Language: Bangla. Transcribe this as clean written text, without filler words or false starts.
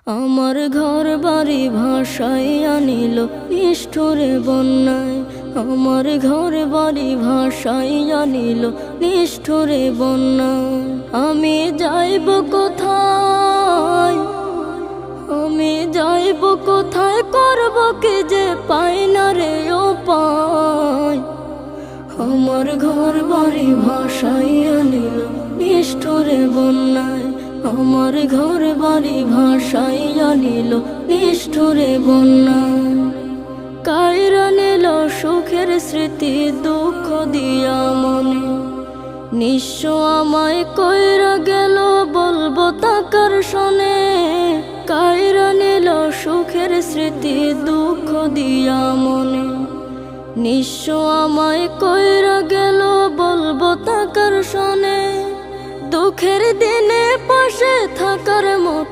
আমার ঘর বাড়ি ভাসাইয়া নিল নিষ্ঠুরে বন্যায়। আমার ঘর বাড়ি ভাসাইয়া নিল নিষ্ঠুরে বন্যায়। আমি যাইব কোথায়, আমি যাইব কোথায়, করব কি যে পাই না রে উপায়। আমার ঘর বাড়ি ভাসাইয়া নিল নিষ্ঠুরে বন্যায়। আমার ঘর বাড়ি ভাসাইয়া নিল নিষ্ঠুরে বন্যায়। কাইরা নিল সুখের স্মৃতি দুঃখ দিয়া মনে। নিঃস্ব আমায় কইরা গেল বলবো তাকার শোনে। কাইরা নিল সুখের স্মৃতি দুঃখ দিয়া মনে। নিঃস্ব আমায় কইরা গেল বলবো তাকার শোনে। দুঃখের দিনে পাশে থাকার মতো